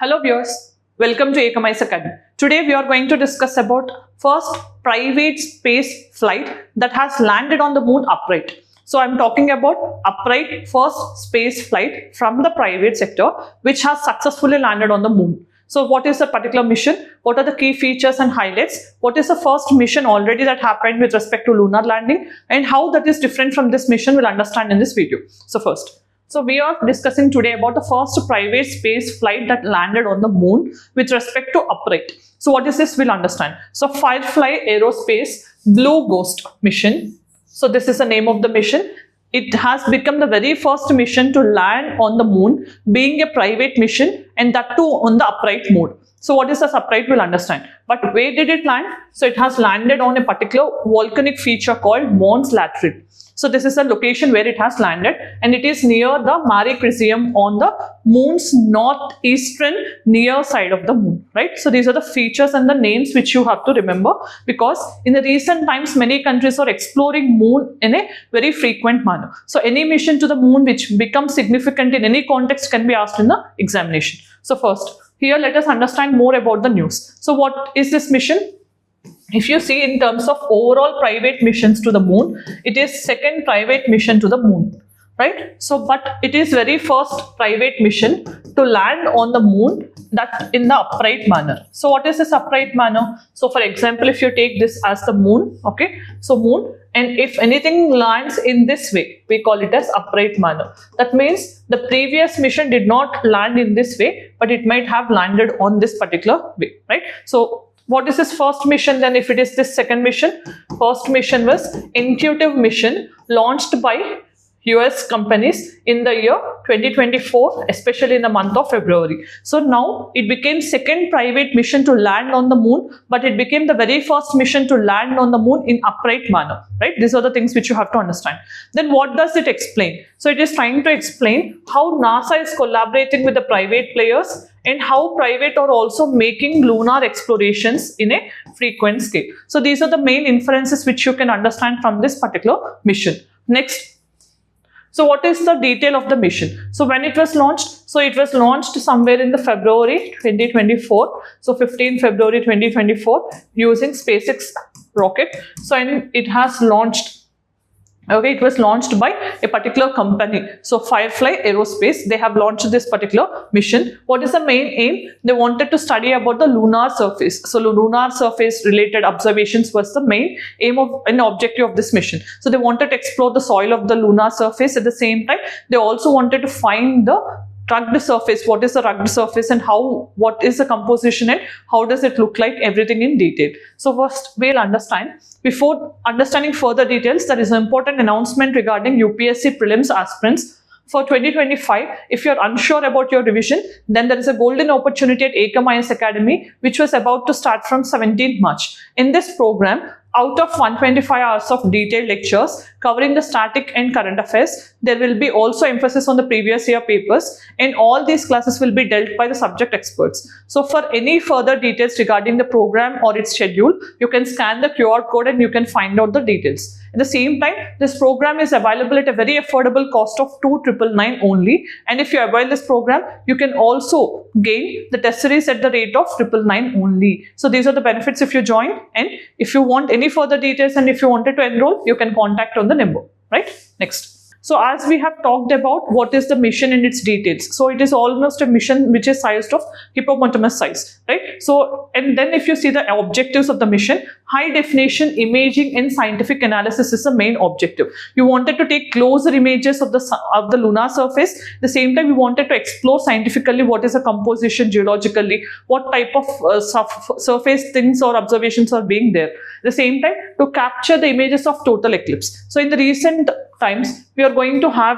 Hello viewers, welcome to Ekamais Academy. Today we are going to discuss about first private space flight that has landed on the moon upright. So I'm talking about upright first space flight from the private sector which has successfully landed on the moon. So what is the particular mission? What are the key features and highlights? What is the first mission already that happened with respect to lunar landing and how that is different from this mission we'll understand in this video. So we are discussing today about the first private space flight that landed on the moon with respect to upright. So what is this? We'll understand. So Firefly Aerospace Blue Ghost mission. So this is the name of the mission. It has become the very first mission to land on the moon, being a private mission, and that too on the upright mode. So what is the upright? We'll understand. But where did it land? So it has landed on a particular volcanic feature called Mons Latride. So this is a location where it has landed, and it is near the Mare Crisium on the moon's northeastern near side of the moon, right? So these are the features and the names which you have to remember, because in the recent times many countries are exploring moon in a very frequent manner. So any mission to the moon which becomes significant in any context can be asked in the examination. So first, here let us understand more about the news. So what is this mission? If you see in terms of overall private missions to the moon, it is second private mission to the moon, right? So, but it is very first private mission to land on the moon, that in the upright manner. So what is this upright manner? So for example, if you take this as the moon, okay, so moon, and if anything lands in this way, we call it as upright manner. That means the previous mission did not land in this way, but it might have landed on this particular way, right? So what is this first mission then? If it is this second mission, first mission was Intuitive mission launched by US companies in the year 2024, especially in the month of February. So now it became second private mission to land on the moon, but it became the very first mission to land on the moon in upright manner, right? These are the things which you have to understand. Then what does it explain? So it is trying to explain how NASA is collaborating with the private players and how private are also making lunar explorations in a frequent scale. So these are the main inferences which you can understand from this particular mission. Next. So what is the detail of the mission? So when it was launched, so it was launched somewhere in the February 2024. So 15 February 2024 using SpaceX rocket. So and it has launched. Okay, it was launched by a particular company. So Firefly Aerospace, they have launched this particular mission. What is the main aim? They wanted to study about the lunar surface. So lunar surface related observations was the main aim of an objective of this mission. So they wanted to explore the soil of the lunar surface. At the same time, they also wanted to find the rugged surface. What is the rugged surface and what is the composition and how does it look like, everything in detail. So first we'll understand. Before understanding further details, there is an important announcement regarding UPSC prelims aspirants for 2025. If you're unsure about your revision, then there is a golden opportunity at Ekamais Academy, which was about to start from 17th March. In this program, out of 125 hours of detailed lectures covering the static and current affairs, there will be also emphasis on the previous year papers, and all these classes will be dealt by the subject experts. So for any further details regarding the program or its schedule, you can scan the QR code and you can find out the details. At the same time, this program is available at a very affordable cost of 2,999 only, and if you avail this program, you can also gain the test series at the rate of 999 only. So these are the benefits if you join, and if you want any further details and if you wanted to enroll, you can contact on the number, right? Next. So as we have talked about what is the mission and its details. So it is almost a mission which is sized of hippopotamus size, right? So, and then if you see the objectives of the mission, high definition imaging and scientific analysis is the main objective. You wanted to take closer images of the lunar surface. At the same time, you wanted to explore scientifically what is the composition geologically, what type of surface things or observations are being there. At the same time, to capture the images of total eclipse. So in the recent times, we are going to have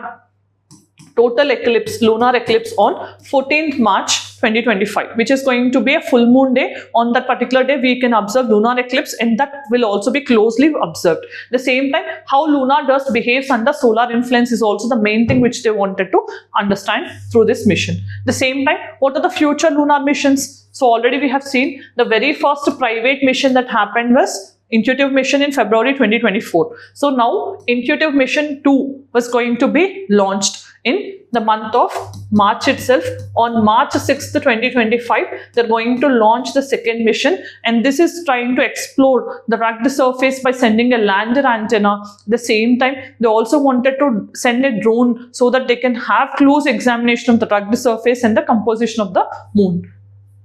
total eclipse, lunar eclipse on 14th March 2025, which is going to be a full moon day. On that particular day, we can observe lunar eclipse, and that will also be closely observed. At the same time, how lunar dust behaves under solar influence is also the main thing which they wanted to understand through this mission. At the same time, what are the future lunar missions? So already we have seen the very first private mission that happened was Intuitive mission in February 2024. So now Intuitive mission 2 was going to be launched in the month of March itself. On March 6th, 2025, they're going to launch the second mission, and this is trying to explore the rugged surface by sending a lander antenna. At the same time, they also wanted to send a drone so that they can have close examination of the rugged surface and the composition of the moon.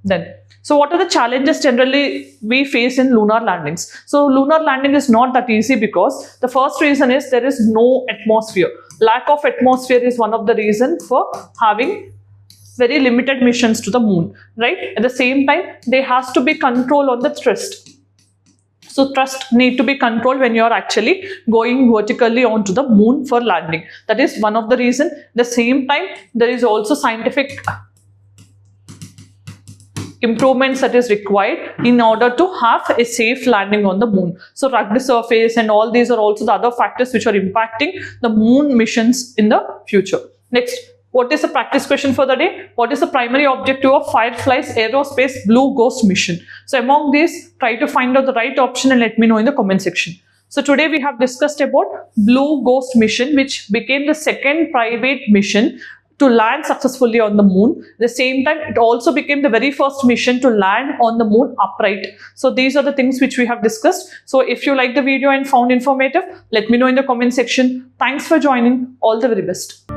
Then, so what are the challenges generally we face in lunar landings? So lunar landing is not that easy because the first reason is there is no atmosphere. Lack of atmosphere is one of the reasons for having very limited missions to the moon, right? At the same time, there has to be control on the thrust. So thrust need to be controlled when you are actually going vertically onto the moon for landing. That is one of the reasons. At the same time, there is also scientific improvements that is required in order to have a safe landing on the moon. So rugged surface and all these are also the other factors which are impacting the moon missions in the future. Next, what is the practice question for the day? What is the primary objective of Firefly's Aerospace Blue Ghost mission? So among these, try to find out the right option and let me know in the comment section. So today we have discussed about Blue Ghost mission, which became the second private mission to land successfully on the moon. At the same time, it also became the very first mission to land on the moon upright. So these are the things which we have discussed. So if you like the video and found informative, let me know in the comment section. Thanks for joining. All the very best.